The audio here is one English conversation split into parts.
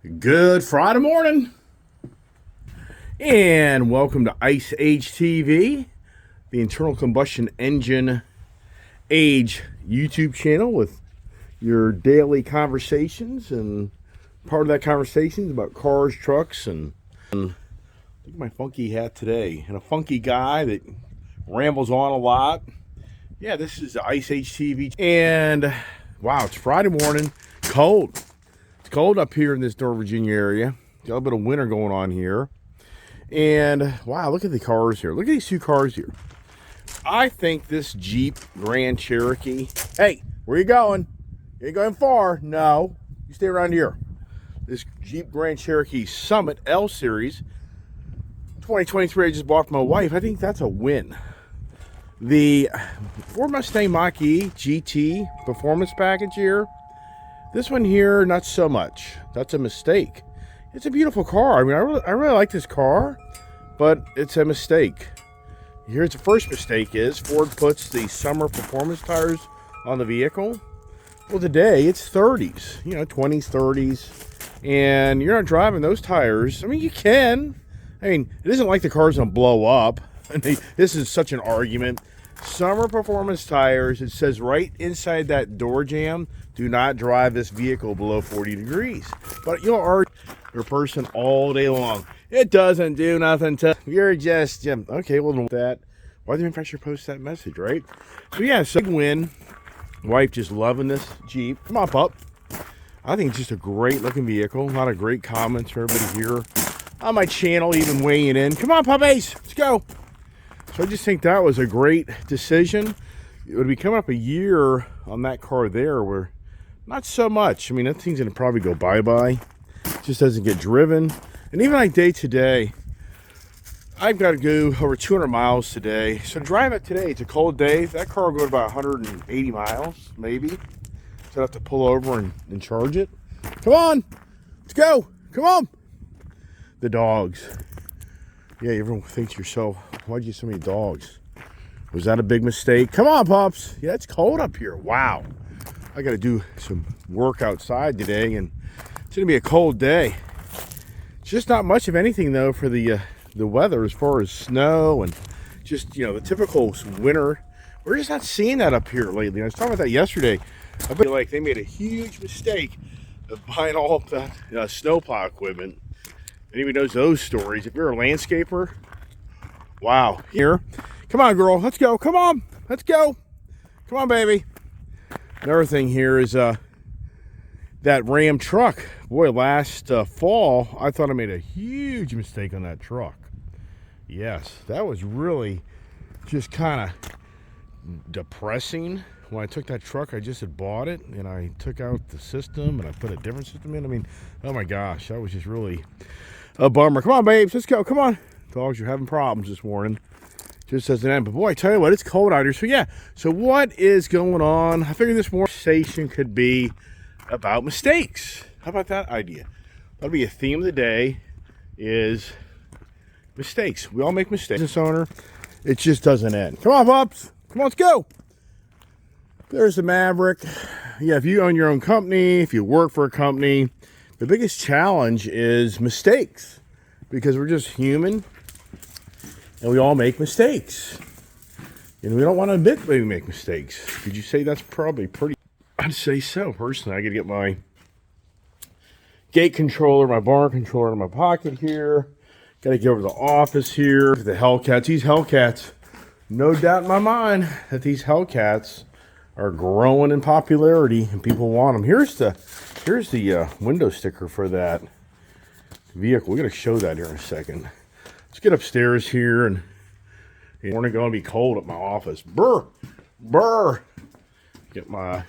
Good Friday morning, and welcome to Ice Age TV, the internal combustion engine age YouTube channel with your daily conversations. And part of that conversation is about cars, trucks, and look at my funky hat today, and a funky guy that rambles on a lot. Yeah, this is Ice Age TV, and wow, it's Friday morning, cold. It's cold up here in this Northern Virginia area. Got a little bit of winter going on here. And wow, look at the cars here. Look at these two cars here. I think this Jeep Grand Cherokee. Hey, where you going? You ain't going far. No, you stay around here. This Jeep Grand Cherokee Summit L Series 2023 I just bought for my wife. I think that's a win. The Ford Mustang Mach-E GT Performance Package here. This one here, not so much. That's a mistake. It's a beautiful car. I mean, I really like this car, but it's a mistake. Here's the first mistake is Ford puts the summer performance tires on the vehicle. Well, today it's 30s, 20s, 30s, and you're not driving those tires. I mean, you can. I mean, it isn't like the car's gonna blow up. I mean, this is such an argument. Summer performance tires, it says right inside that door jamb, do not drive this vehicle below 40 degrees. But you'll argue your person all day long. It doesn't do nothing to, you're just, okay, well, that. Why did the manufacturer post that message, right? So yeah, so big win. Wife just loving this Jeep. Come on, pup. I think it's just a great looking vehicle. A lot of great comments from everybody here on my channel, even weighing in. Come on, puppies, let's go. So I just think that was a great decision. It would be coming up a year on that car there where not so much. I mean, that thing's going to probably go bye-bye. It just doesn't get driven. And even like day to day, I've got to go over 200 miles today. So drive it today. It's a cold day. That car will go about 180 miles, maybe. So I have to pull over and charge it. Come on. Let's go. Come on. The dogs. Yeah, everyone thinks to yourself, why'd you get so many dogs? Was that a big mistake? Come on, pups. Yeah, it's cold up here. Wow. I got to do some work outside today, and it's going to be a cold day. It's just not much of anything, though, for the weather as far as snow and just, the typical winter. We're just not seeing that up here lately. I was talking about that yesterday. I feel like they made a huge mistake of buying all of that snowplow equipment. Anybody knows those stories? If you're a landscaper, wow. Here, come on, girl, let's go. Come on, let's go. Come on, baby. Another thing here is that Ram truck. Boy, last fall, I thought I made a huge mistake on that truck. Yes, that was really just kind of depressing. When I took that truck, I just had bought it, and I took out the system, and I put a different system in. I mean, oh my gosh, that was just really a bummer. Come on, babes, let's go. Come on. Dogs are having problems this morning. Just doesn't end. But boy, I tell you what, it's cold out here. So yeah, so what is going on? I figured this conversation could be about mistakes. How about that idea? That'll be a theme of the day is mistakes. We all make mistakes. Business owner, it just doesn't end. Come on, pups. Come on, let's go. There's the Maverick. Yeah, if you own your own company, if you work for a company, the biggest challenge is mistakes because we're just human and we all make mistakes. And we don't want to admit that we make mistakes. Could you say that's probably pretty? I'd say so. Personally, I got to get my gate controller, my barn controller in my pocket here. Got to get over to the office here. The Hellcats. These Hellcats, no doubt in my mind that these Hellcats are growing in popularity and people want them. Here's the window sticker for that vehicle. We're going to show that here in a second. Let's get upstairs here, and it's going to be cold at my office. Brr, brr. Get my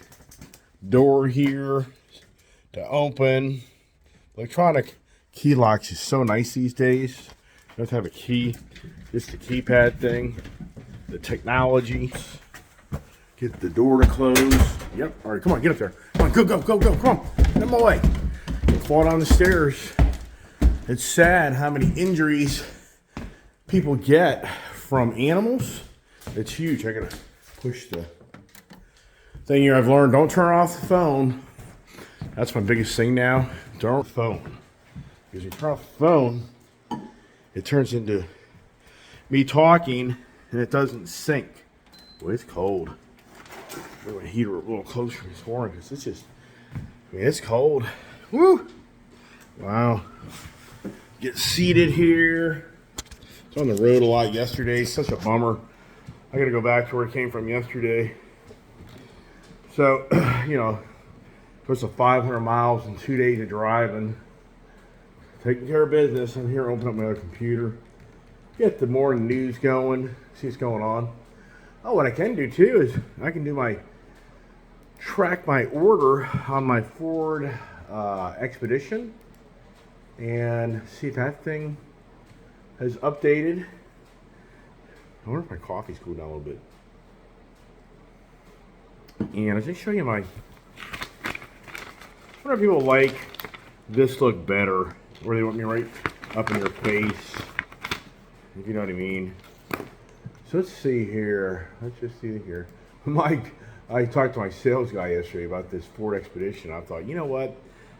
door here to open. Electronic key locks is so nice these days. You have to have a key, just the keypad thing. The technology. Get the door to close. Yep. All right, come on, get up there. Come on, go, go, go, go. Come on. Get in my way. Fall down the stairs. It's sad how many injuries people get from animals. It's huge. I gotta push the thing here. I've learned, don't turn off the phone. That's my biggest thing now. Turn off the phone. Because you turn off the phone, it turns into me talking and it doesn't sync. Well, it's cold. Bring my heater a little closer this morning because it's just, I mean, it's cold. Woo! Wow. Get seated here. It's on the road a lot yesterday. Such a bummer. I got to go back to where I came from yesterday. So, you know, close to 500 miles in 2 days of driving. Taking care of business. I'm here, open up my other computer. Get the morning news going. See what's going on. Oh, what I can do too is I can do track my order on my Ford Expedition and see if that thing has updated. I wonder if my coffee's cooled down a little bit. And I'll just show you I wonder if people like this look better, or they want me right up in your face, if you know what I mean. So let's see here. Let's just see here. I talked to my sales guy yesterday about this Ford Expedition. I thought, you know what?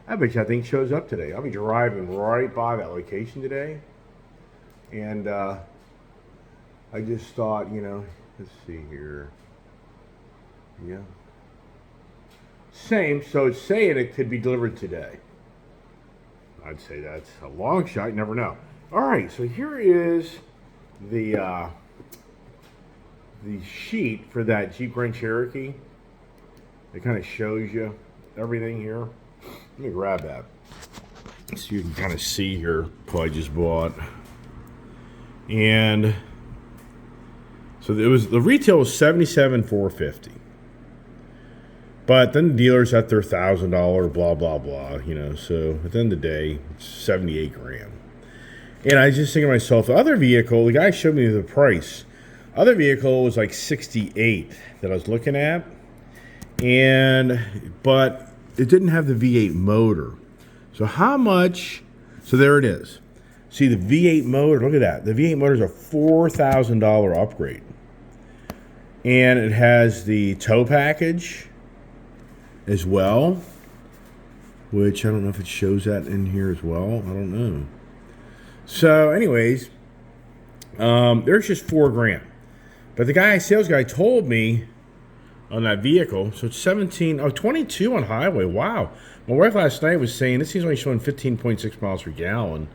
I bet you that thing shows up today. I'll be driving right by that location today. And I just thought, you know, let's see here. Yeah. Same, so it's saying it could be delivered today. I'd say that's a long shot, you never know. All right, so here is the sheet for that Jeep Grand Cherokee. It kind of shows you everything here. Let me grab that so you can kind of see here what I just bought. And so it was, the retail was $77,450. But then the dealers at their $1,000 blah blah blah, you know. So at the end of the day, it's $78,000. And I just think to myself, the other vehicle, the guy showed me the price. Other vehicle was like $68,000 that I was looking at, but it didn't have the V8 motor. So how much? So there it is. See the V8 motor. Look at that. The V8 motor is a $4,000 upgrade, and it has the tow package as well, which I don't know if it shows that in here as well. I don't know. So, anyways, there's just $4,000. But the sales guy told me on that vehicle, so it's 22 on highway. Wow. My wife last night was saying this thing's only showing 15.6 miles per gallon.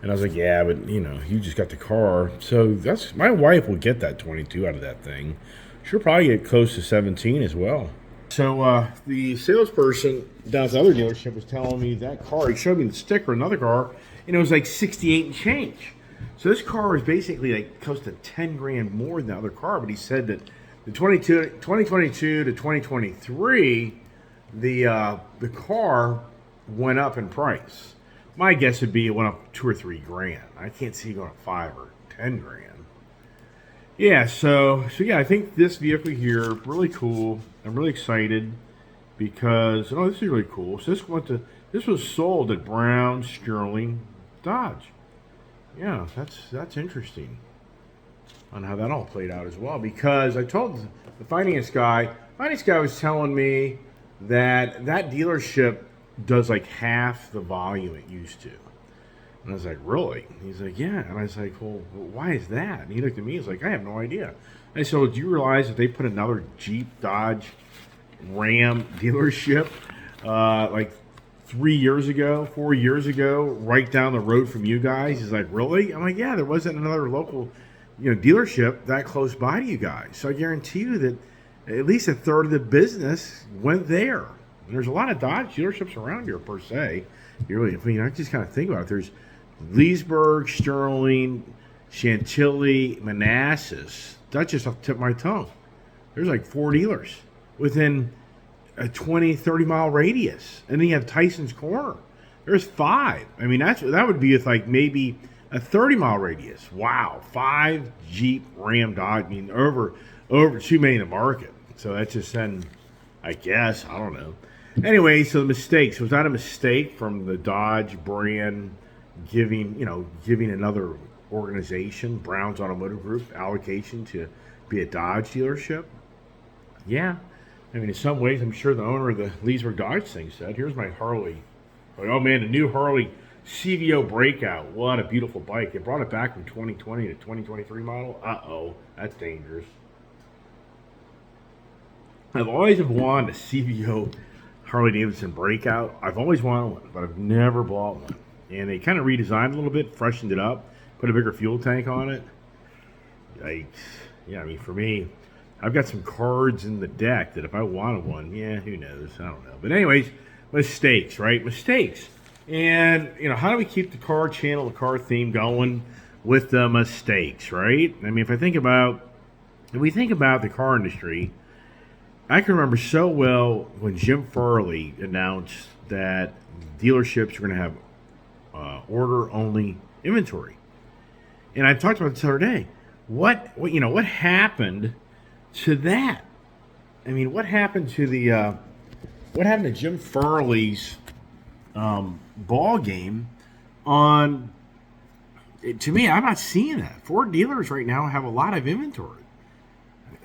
And I was like, yeah, but you know, you just got the car. So that's, my wife will get that 22 out of that thing. She'll probably get close to 17 as well. So the salesperson down at the other dealership was telling me that car, he showed me the sticker, another car, and it was like 68 and change. So this car is basically like close to $10,000 more than the other car, but he said that the 2022 to 2023, the car went up in price. My guess would be it went up $2,000 or $3,000. I can't see it going up $5,000 or $10,000. Yeah, so yeah, I think this vehicle here really cool. I'm really excited because this is really cool. So this was sold at Brown Sterling Dodge. Yeah, that's interesting on how that all played out as well. Because I told the finance guy was telling me that dealership does like half the volume it used to. And I was like, really? And he's like, yeah. And I was like, well, why is that? And he looked at me, he's like, I have no idea. And I said, well, do you realize that they put another Jeep, Dodge, Ram dealership like 4 years ago, right down the road from you guys? He's like, really? I'm like, yeah, there wasn't another local, dealership that close by to you guys. So I guarantee you that at least a third of the business went there. And there's a lot of Dodge dealerships around here per se. I just kind of think about it. There's Leesburg, Sterling, Chantilly, Manassas. That's just off the tip of my tongue. There's like 4 dealers within a 20, 30-mile radius. And then you have Tyson's Corner. There's 5. I mean, that would be with like maybe a 30-mile radius. Wow, 5 Jeep, Ram, Dodge. I mean, over too many in the market. So that's just then, I guess, I don't know. Anyway, so the mistakes. Was that a mistake from the Dodge brand giving another organization, Brown's Automotive Group, allocation to be a Dodge dealership? Yeah. I mean, in some ways, I'm sure the owner of the Leesburg Dodge thing said, here's my Harley. Like, oh man, the new Harley CVO Breakout. What a beautiful bike. They brought it back from 2020 to 2023 model. Uh-oh, that's dangerous. I've always wanted a CVO Harley Davidson Breakout. I've always wanted one, but I've never bought one. And they kind of redesigned it a little bit, freshened it up, put a bigger fuel tank on it. Yikes. Yeah, I mean, for me, I've got some cards in the deck that if I wanted one, yeah, who knows? I don't know. But anyways, mistakes, right? Mistakes. And, you know, how do we keep the car channel, the car theme going with the mistakes, right? I mean, if we think about the car industry, I can remember so well when Jim Farley announced that dealerships were going to have order-only inventory. And I talked about this the other day. What happened to that? I mean, what happened to Jim Farley's ball game on? To me, I'm not seeing that. Ford dealers right now have a lot of inventory.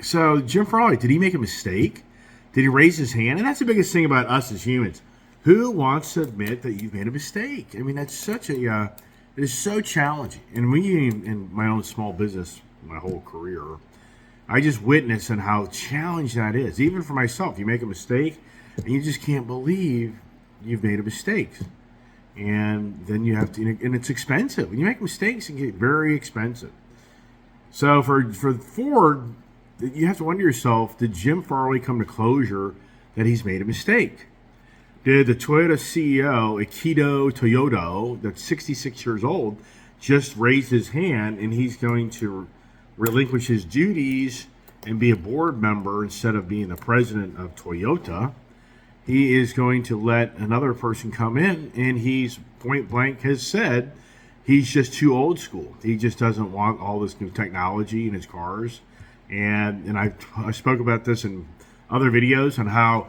So Jim Farley, did he make a mistake? Did he raise his hand? And that's the biggest thing about us as humans. Who wants to admit that you've made a mistake? I mean, that's such it is so challenging. And in my own small business, my whole career, I just witnessed and how challenging that is. Even for myself, you make a mistake and you just can't believe you've made a mistake. And then you have to, and it's expensive. When you make mistakes, it can get very expensive. So for Ford, you have to wonder yourself, did Jim Farley come to closure that he's made a mistake? Did the Toyota CEO, Akito Toyoda, that's 66 years old, just raise his hand and he's going to relinquish his duties and be a board member instead of being the president of Toyota? He is going to let another person come in, and he's point blank has said he's just too old school. He just doesn't want all this new technology in his cars. And I spoke about this in other videos on how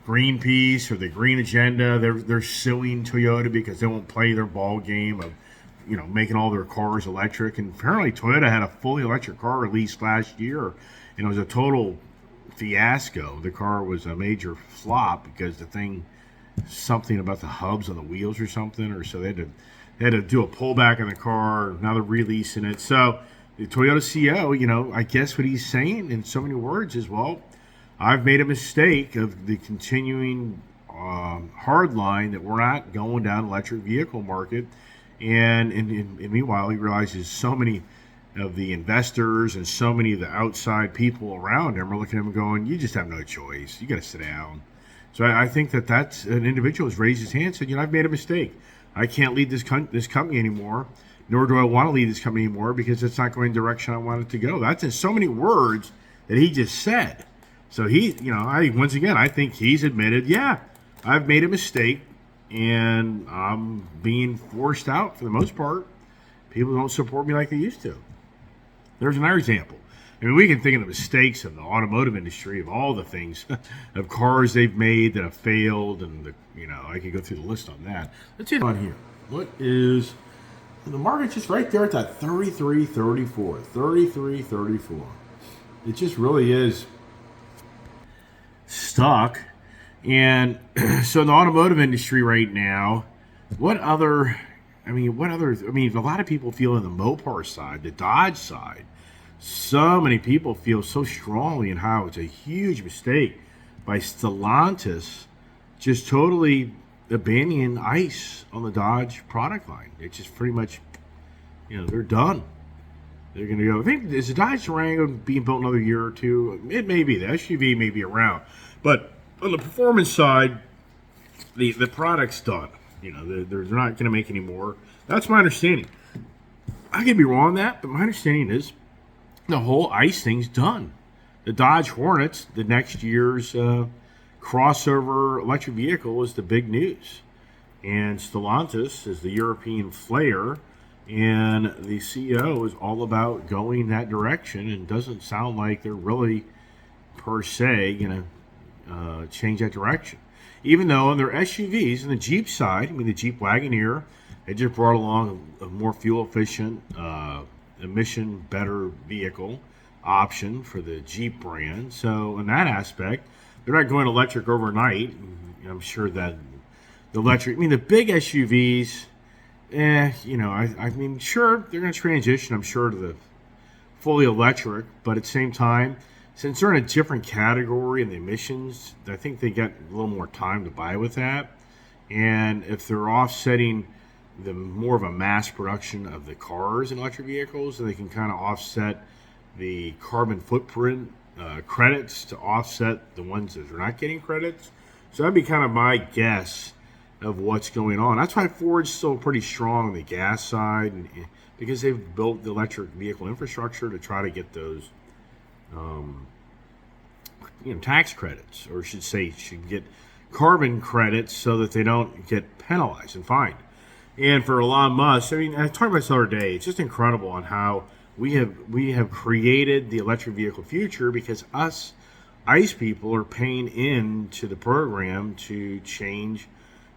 Greenpeace or the Green Agenda, they're suing Toyota because they won't play their ball game of, you know, making all their cars electric. And apparently Toyota had a fully electric car released last year, and it was a total fiasco. The car was a major flop because the thing, something about the hubs on the wheels or something, or so they had to do a pullback in the car. Now they're releasing it. So the Toyota CEO, you know, I guess what he's saying in so many words is, well, I've made a mistake of the continuing hard line that we're not going down electric vehicle market. And meanwhile, he realizes so many of the investors and so many of the outside people around him are looking at him and going, you just have no choice. You got to sit down. So I think that's an individual who's raised his hand and said, you know, I've made a mistake. I can't lead this company anymore, nor do I want to lead this company anymore because it's not going the direction I want it to go. That's in so many words that he just said. So he, you know, I think he's admitted, yeah, I've made a mistake and I'm being forced out for the most part. People don't support me like they used to. There's another example. I mean, we can think of the mistakes of the automotive industry, of all the things, of cars they've made that have failed, and I could go through the list on that. Let's see on here. What is the market's just right there at that 33.34, 33.34. It just really is stuck. And so in the automotive industry right now, a lot of people feel in the Mopar side, the Dodge side, so many people feel so strongly in how it's a huge mistake by Stellantis just totally abandoning ICE on the Dodge product line. It's just pretty much, they're done. They're going to go. I think, is the Dodge Durango being built another year or two? It may be. The SUV may be around. But on the performance side, the product's done. They're not going to make any more. That's my understanding. I could be wrong on that, but my understanding is the whole ICE thing's done. The Dodge Hornets, the next year's crossover electric vehicle, is the big news. And Stellantis is the European player, and the CEO is all about going that direction, and doesn't sound like they're really, per se, going to change that direction. Even though on their SUVs, on the Jeep side, the Jeep Wagoneer, they just brought along a more fuel-efficient, emission-better vehicle option for the Jeep brand. So in that aspect, they're not going electric overnight. I'm sure that the electric, I mean, the big SUVs, I mean, sure, they're going to transition, I'm sure, to the fully electric, but at the same time, since they're in a different category in the emissions, I think they get a little more time to buy with that. And if they're offsetting the more of a mass production of the cars and electric vehicles, then they can kind of offset the carbon footprint credits to offset the ones that are not getting credits. So that'd be kind of my guess of what's going on. That's why Ford's still pretty strong on the gas side, because they've built the electric vehicle infrastructure to try to get those tax credits, or should get carbon credits so that they don't get penalized and fined. And for Elon Musk, I mean, I talked about this the other day. It's just incredible on how we have created the electric vehicle future because us ICE people are paying into the program to change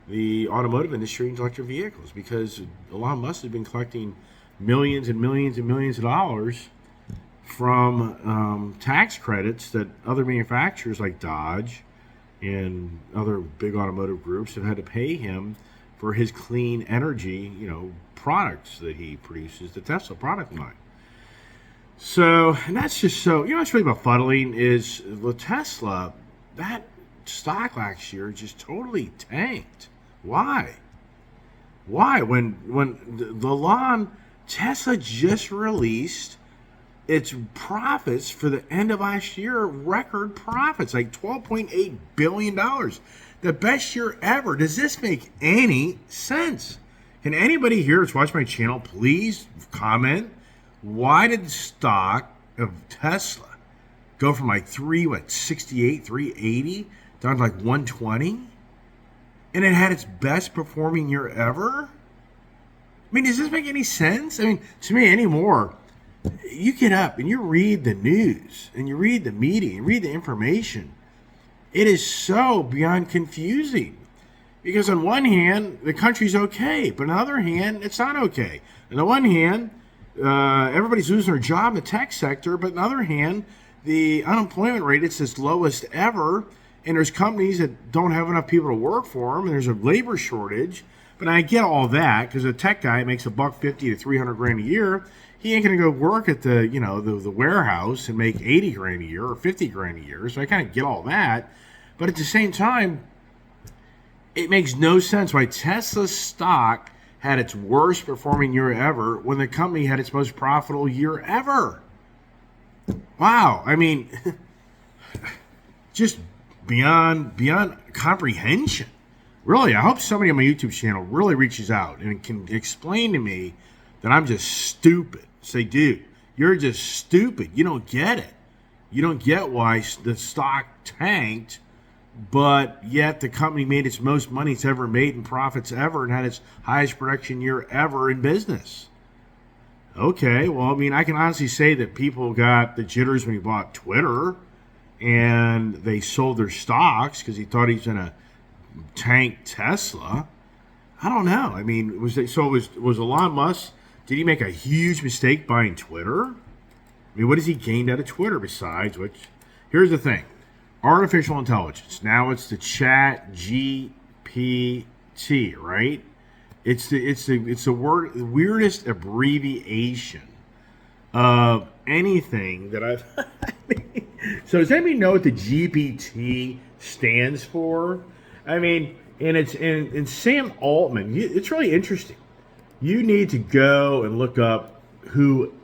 the automotive industry into electric vehicles, because Elon Musk has been collecting millions and millions and millions of dollars from tax credits that other manufacturers like Dodge and other big automotive groups have had to pay him for his clean energy, products that he produces, the Tesla product line. So, and that's just so, what's really befuddling is the Tesla, that stock last year just totally tanked. Why? When the Tesla just released its profits for the end of last year, record profits, like $12.8 billion. The best year ever. Does this make any sense? Can anybody here that's watching my channel please comment? Why did the stock of Tesla go from like 368, 380 down to like 120? And it had its best performing year ever? I mean, does this make any sense? I mean, to me anymore, you get up and you read the news and you read the media and read the information. It is so beyond confusing. Because on one hand, the country's okay, but on the other hand, it's not okay. On the one hand, everybody's losing their job in the tech sector, but on the other hand, the unemployment rate is its lowest ever, and there's companies that don't have enough people to work for them, and there's a labor shortage. But I get all that, because a tech guy makes $150 to $300 a year. He ain't gonna go work at the warehouse and make $80 a year or $50 a year. So I kind of get all that, but at the same time, it makes no sense why Tesla's stock had its worst performing year ever when the company had its most profitable year ever. Wow, I mean, just beyond comprehension. Really, I hope somebody on my YouTube channel really reaches out and can explain to me that I'm just stupid. Say, dude, you're just stupid. You don't get it. You don't get why the stock tanked, but yet the company made its most money it's ever made in profits ever and had its highest production year ever in business. Okay, well, I mean, I can honestly say that people got the jitters when he bought Twitter and they sold their stocks because he thought he was going to tank Tesla. I don't know. I mean, was Elon Musk, did he make a huge mistake buying Twitter? I mean, what has he gained out of Twitter besides which? Here's the thing. Artificial intelligence. Now it's the Chat GPT, right? It's the weirdest abbreviation of anything that I've. So does anybody know what the GPT stands for? I mean, and it's in Sam Altman. It's really interesting. You need to go and look up who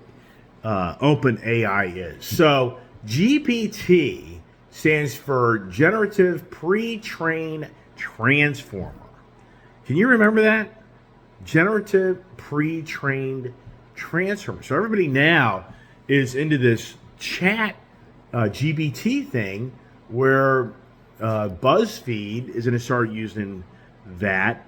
OpenAI is. So GPT stands for Generative Pre-trained Transformer. Can you remember that? Generative Pre-trained Transformer. So everybody now is into this chat GPT thing where BuzzFeed is going to start using that.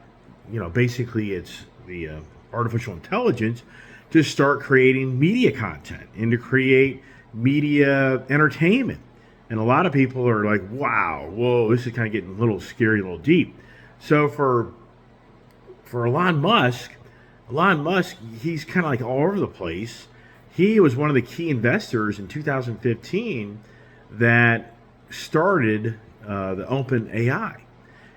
Basically it's the artificial intelligence to start creating media content and to create media entertainment. And a lot of people are like, wow, whoa, this is kind of getting a little scary, a little deep. So for Elon Musk, he's kind of like all over the place. He was one of the key investors in 2015 that started the Open AI.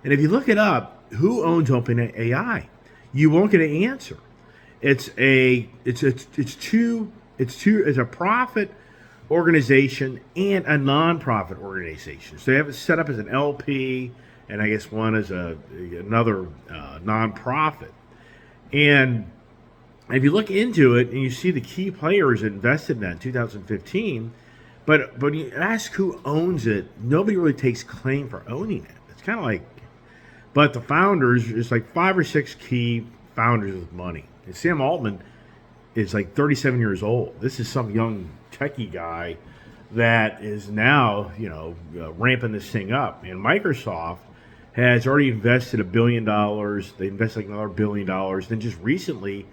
And if you look it up, who owns Open AI, you won't get an answer. It's a profit organization and a non-profit organization. So they have it set up as an LP, and I guess one is another non-profit. And if you look into it and you see the key players invested in that in 2015, but when you ask who owns it, nobody really takes claim for owning it. It's kind of like, but the founders, it's like 5 or 6 key founders with money. And Sam Altman is like 37 years old. This is some young techie guy that is now, ramping this thing up. And Microsoft has already invested $1 billion. They invested like another $1 billion. Then just recently,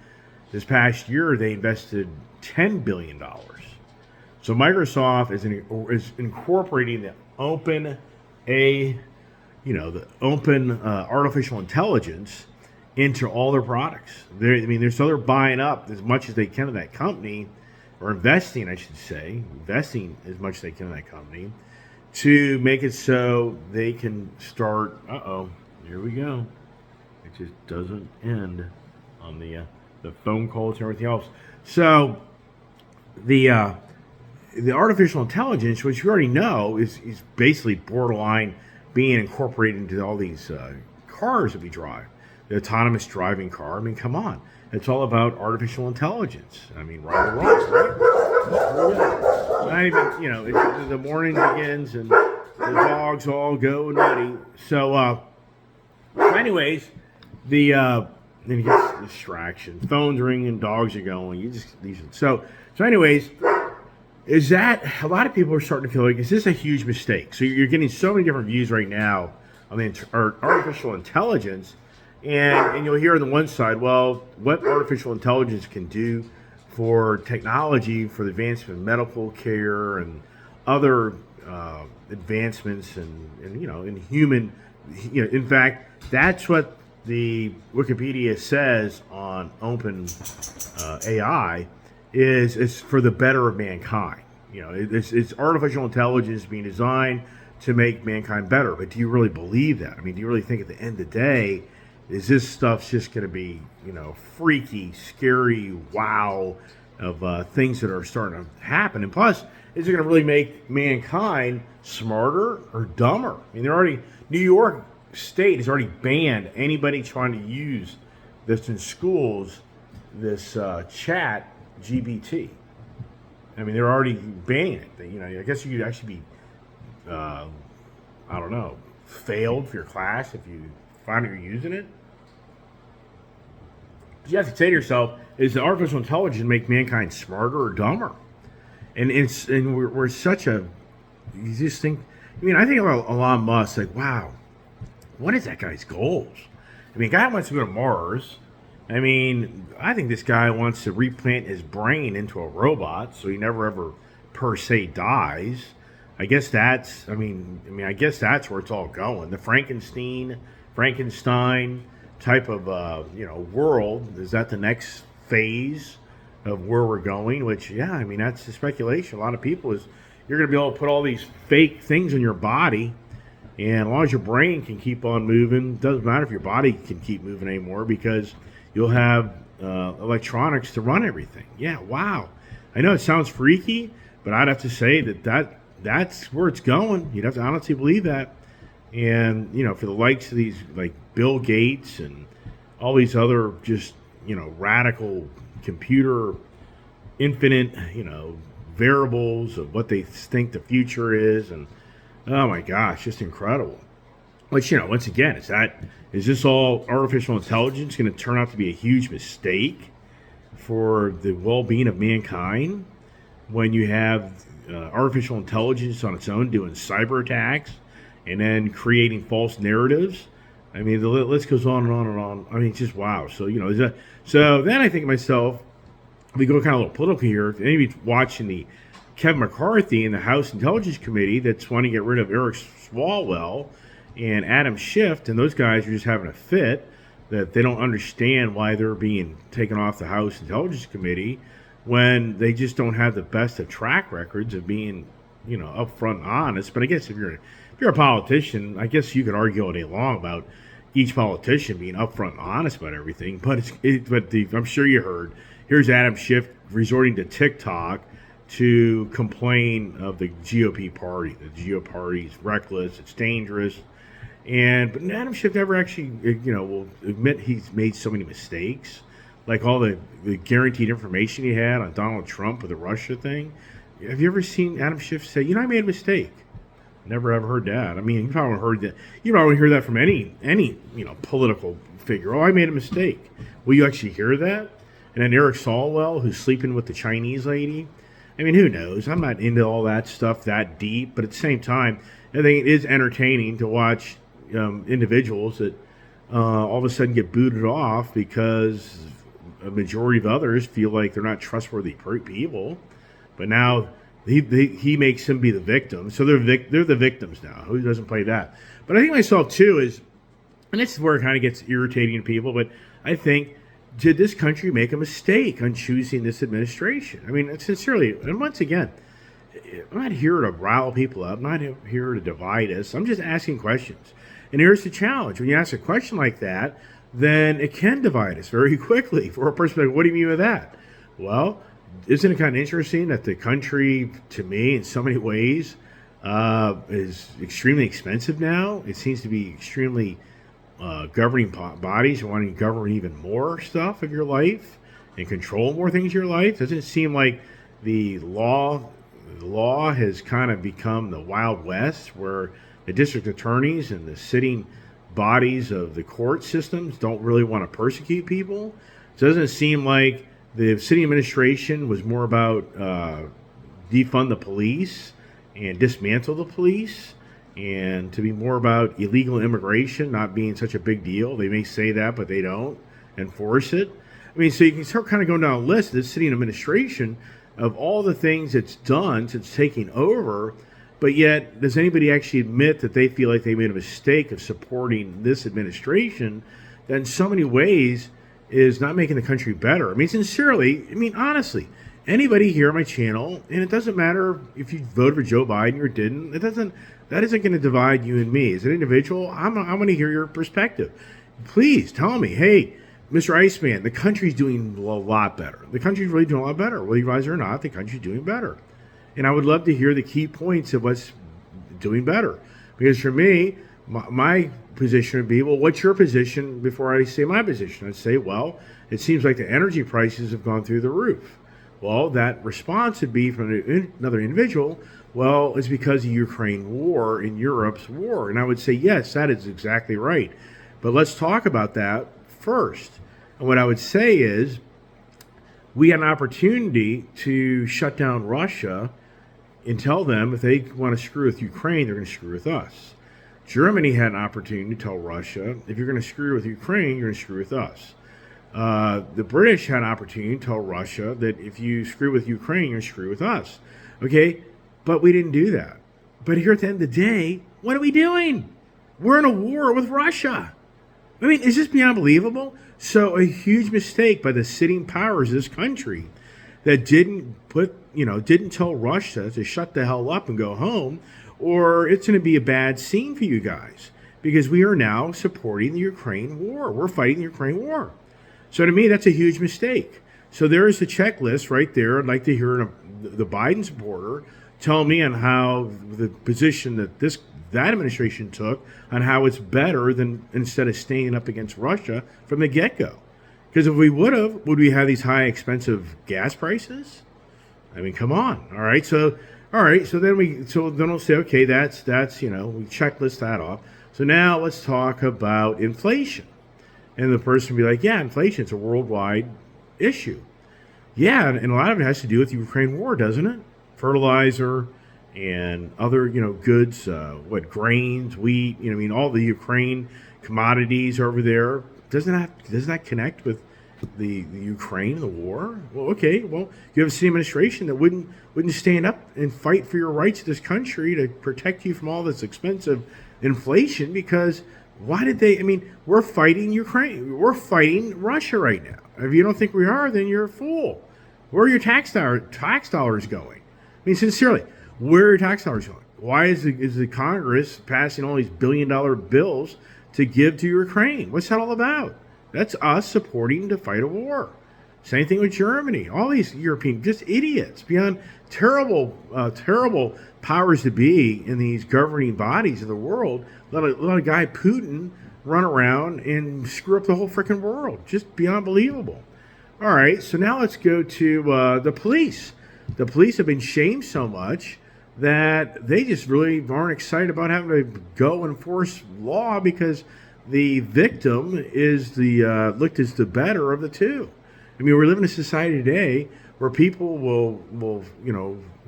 this past year, they invested $10 billion. So Microsoft is incorporating the open artificial intelligence into all their products. They're buying up as much as they can of that company, or investing, I should say, investing as much as they can in that company to make it so they can start. Here we go. It just doesn't end on the phone calls and everything else. So the artificial intelligence, which you already know, is basically borderline being incorporated into all these cars that we drive. The autonomous driving car. I mean, come on. It's all about artificial intelligence. I mean, right or wrong, right? Not even, the morning begins and the dogs all go nutty. So anyways, then you get distraction. Phones ringing, dogs are going. So anyways, is that a lot of people are starting to feel like, is this a huge mistake? So you're getting so many different views right now on the artificial intelligence. And you'll hear on the one side, well, what artificial intelligence can do for technology, for the advancement of medical care and other advancements in human, in fact, that's what the Wikipedia says on Open AI is for the better of mankind. It's artificial intelligence being designed to make mankind better. But do you really believe that? I mean, do you really think at the end of the day, is this stuff's just going to be, freaky, scary, wow of things that are starting to happen? And plus, is it going to really make mankind smarter or dumber? I mean, New York State has already banned anybody trying to use this in schools, this chat GBT. I mean, they're already banning it. I guess you could actually be, failed for your class if you find you're using it. But you have to say to yourself, is the artificial intelligence make mankind smarter or dumber? And we're such a, you just think, I think about Elon Musk, like, wow, what is that guy's goals? Guy wants to go to Mars. I think this guy wants to replant his brain into a robot so he never ever per se dies. I guess that's where it's all going. The Frankenstein type of world, is that the next phase of where we're going? Which, that's the speculation. A lot of people is you're going to be able to put all these fake things in your body, and as long as your brain can keep on moving, doesn't matter if your body can keep moving anymore, because you'll have electronics to run everything. Yeah, wow. I know it sounds freaky, but I'd have to say that's where it's going. You'd have to honestly believe that. And, for the likes of these, like Bill Gates and all these other just, radical computer, infinite, variables of what they think the future is. And, oh my gosh, just incredible. Which, once again, is this all artificial intelligence going to turn out to be a huge mistake for the well-being of mankind when you have artificial intelligence on its own doing cyber attacks and then creating false narratives? The list goes on and on and on. It's just wow. So, so then I think to myself, we go kind of a little political here. Maybe watching the Kevin McCarthy in the House Intelligence Committee that's wanting to get rid of Eric Swalwell and Adam Schiff, and those guys are just having a fit that they don't understand why they're being taken off the House Intelligence Committee when they just don't have the best of track records of being, upfront and honest. But I guess if you're if you're a politician, I guess you could argue all day long about each politician being upfront and honest about everything. But I'm sure you heard. Here's Adam Schiff resorting to TikTok to complain of the GOP party. The GOP party is reckless. It's dangerous. But Adam Schiff never actually, will admit he's made so many mistakes, like all the guaranteed information he had on Donald Trump with the Russia thing. Have you ever seen Adam Schiff say, I made a mistake? Never ever heard that. I mean, you probably heard that. You probably hear that from any political figure. Oh, I made a mistake. Will you actually hear that? And then Eric Swalwell, who's sleeping with the Chinese lady. I mean, who knows? I'm not into all that stuff that deep, but at the same time, I think it is entertaining to watch individuals that all of a sudden get booted off because a majority of others feel like they're not trustworthy people. But now he makes them be the victim. So they're the victims now. Who doesn't play that? But I think myself, too, and this is where it kind of gets irritating to people, but I think, did this country make a mistake on choosing this administration? I mean, sincerely, and once again, I'm not here to rile people up. I'm not here to divide us. I'm just asking questions. And here's the challenge. When you ask a question like that, then it can divide us very quickly. For a person like, what do you mean by that? Well, isn't it kind of interesting that the country, to me, in so many ways, is extremely expensive now? It seems to be extremely governing bodies wanting to govern even more stuff of your life and control more things of your life. Doesn't it seem like the law has kind of become the Wild West, where the district attorneys and the sitting bodies of the court systems don't really want to persecute people? So doesn't it seem like the city administration was more about defund the police and dismantle the police, and to be more about illegal immigration not being such a big deal? They may say that, but they don't enforce it. I mean, so you can start kind of going down a list of the city administration of all the things it's done since taking over. But yet, does anybody actually admit that they feel like they made a mistake of supporting this administration that in so many ways is not making the country better? I mean, sincerely, honestly, anybody here on my channel, and it doesn't matter if you voted for Joe Biden or didn't, that isn't going to divide you and me. As an individual, I'm going to hear your perspective. Please tell me, hey, Mr. Iceman, the country's doing a lot better. The country's really doing a lot better. Whether you realize it or not, the country's doing better. And I would love to hear the key points of what's doing better. Because for me, my position would be, well, what's your position before I say my position? I'd say, well, it seems like the energy prices have gone through the roof. Well, that response would be from another individual, well, it's because of Ukraine war and Europe's war. And I would say, yes, that is exactly right. But let's talk about that first. And what I would say is, we had an opportunity to shut down Russia and tell them if they want to screw with Ukraine, they're going to screw with us. Germany had an opportunity to tell Russia, if you're going to screw with Ukraine, you're going to screw with us. The British had an opportunity to tell Russia that if you screw with Ukraine, you're going to screw with us. Okay, but we didn't do that. But here at the end of the day, what are we doing? We're in a war with Russia. I mean, is this beyond believable? So a huge mistake by the sitting powers of this country that didn't tell Russia to shut the hell up and go home, or it's going to be a bad scene for you guys, because we are now supporting the Ukraine war. We're fighting the Ukraine war. So to me, that's a huge mistake. So there is the checklist right there. I'd like to hear the Biden supporter tell me on how the position that that administration took on how it's better than instead of standing up against Russia from the get-go. Because if we would we have these high expensive gas prices? I mean, come on. All right. So then we'll say, okay, that's we checklist that off. So now let's talk about inflation. And the person will be like, yeah, inflation's a worldwide issue. Yeah, and a lot of it has to do with the Ukraine war, doesn't it? Fertilizer and other, goods, grains, wheat, all the Ukraine commodities over there. Doesn't that connect with the Ukraine, the war? Well, okay, you have a city administration that wouldn't stand up and fight for your rights in this country to protect you from all this expensive inflation, because why did they? We're fighting Ukraine. We're fighting Russia right now. If you don't think we are, then you're a fool. Where are your tax dollars going? Sincerely, where are your tax dollars going? Why is the Congress passing all these billion-dollar bills to give to Ukraine? What's that all about? That's us supporting to fight a war. Same thing with Germany. All these European, just idiots, beyond terrible powers to be in these governing bodies of the world. Let a guy Putin run around and screw up the whole freaking world. Just beyond believable. All right, so now let's go to the police. The police have been shamed so much that they just really aren't excited about having to go enforce law because the victim is looked as the better of the two. I mean, we live in a society today where people will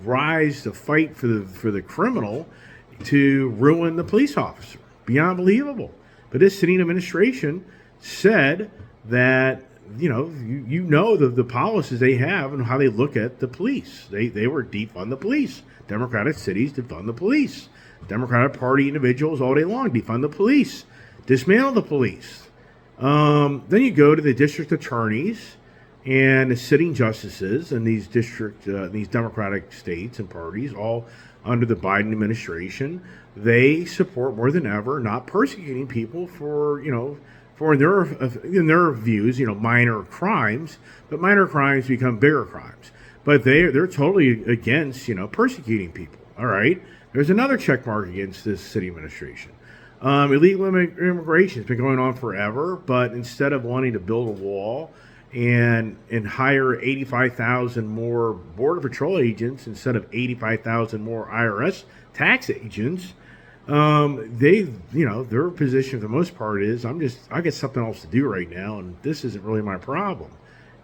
rise to fight for the criminal to ruin the police officer. Beyond believable. But this sitting administration said that the policies they have and how they look at the police. They were defund the police. Democratic cities defund the police. Democratic Party individuals all day long defund the police. Dismantle the police. Then you go to the district attorneys and the sitting justices in these these Democratic states and parties, all under the Biden administration. They support more than ever not persecuting people for in their views, minor crimes, but minor crimes become bigger crimes. But they're totally against, persecuting people. All right. There's another check mark against this city administration. Illegal immigration has been going on forever, but instead of wanting to build a wall and hire 85,000 more Border Patrol agents instead of 85,000 more IRS tax agents, their position for the most part is I got something else to do right now, and this isn't really my problem.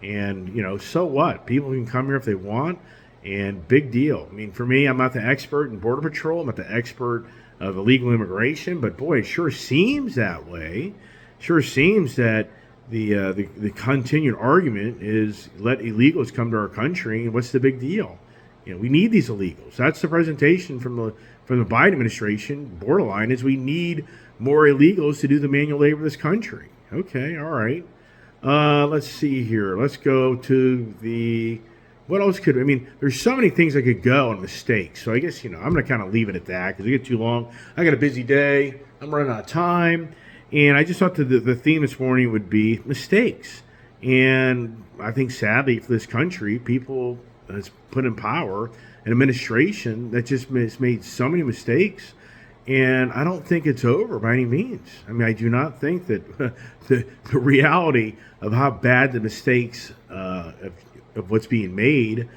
And so what? People can come here if they want, and big deal. I mean, for me, I'm not the expert in Border Patrol. I'm not the expert of illegal immigration, but boy, it sure seems that way. Sure seems that the continued argument is let illegals come to our country, and what's the big deal? We need these illegals. That's the presentation from the Biden administration. Borderline is we need more illegals to do the manual labor of this country. Okay, all right. Let's see here. Let's go to what else there's so many things I could go on mistakes. So I guess, I'm going to kind of leave it at that because it gets too long. I got a busy day. I'm running out of time. And I just thought that the theme this morning would be mistakes. And I think sadly for this country, people has put in power an administration that just has made so many mistakes. And I don't think it's over by any means. I mean, I do not think that the reality of how bad the mistakes of what's being made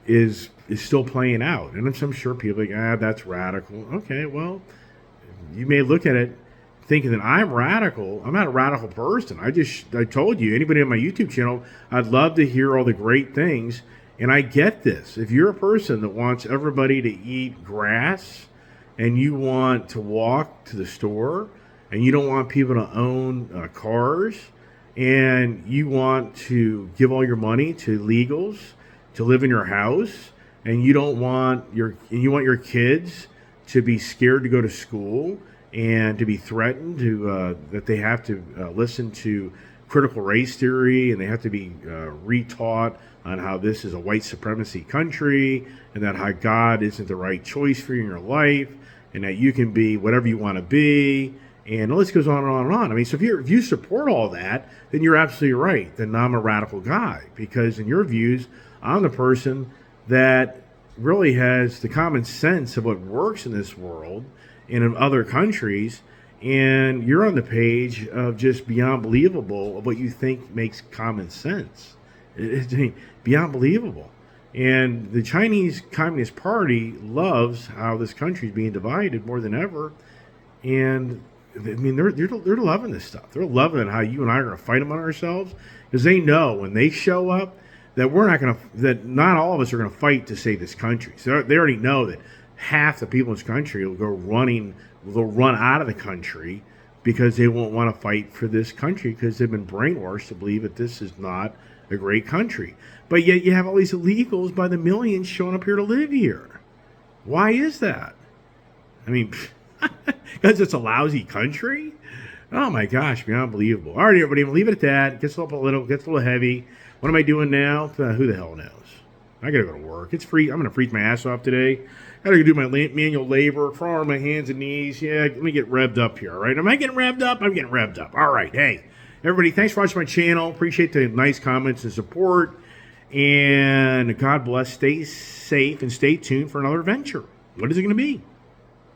is still playing out. And I'm sure people are like, that's radical. Okay, well, you may look at it thinking that I'm radical. I'm not a radical person. I told you, anybody on my YouTube channel, I'd love to hear all the great things. And I get this. If you're a person that wants everybody to eat grass and you want to walk to the store and you don't want people to own cars and you want to give all your money to illegals to live in your house and you want your kids to be scared to go to school and to be threatened that they have to listen to critical race theory and they have to be retaught on how this is a white supremacy country and that how God isn't the right choice for you in your life and that you can be whatever you want to be, and the list goes on and on and on. I mean, so if you support all that, then you're absolutely right. Then I'm a radical guy because in your views, I'm the person that really has the common sense of what works in this world and in other countries, and you're on the page of just beyond believable of what you think makes common sense. It's beyond believable. And the Chinese Communist Party loves how this country is being divided more than ever. And I mean, they're loving this stuff. They're loving how you and I are going to fight among ourselves because they know when they show up that that not all of us are going to fight to save this country. So they already know that half the people in this country will run out of the country because they won't want to fight for this country because they've been brainwashed to believe that this is not a great country. But yet you have all these illegals by the millions showing up here to live here. Why is that? I mean, because it's a lousy country? Oh my gosh, beyond believable. All right, everybody, we'll leave it at that. Gets a little heavy. What am I doing now? Who the hell knows? I gotta go to work. It's free. I'm gonna freeze my ass off today. Gotta do my manual labor, crawl on my hands and knees. Yeah, let me get revved up here. All right, am I getting revved up? I'm getting revved up. All right, hey, everybody, thanks for watching my channel. Appreciate the nice comments and support. And God bless. Stay safe and stay tuned for another adventure. What is it gonna be?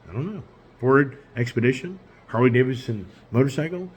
I don't know. Ford Expedition, Harley Davidson motorcycle.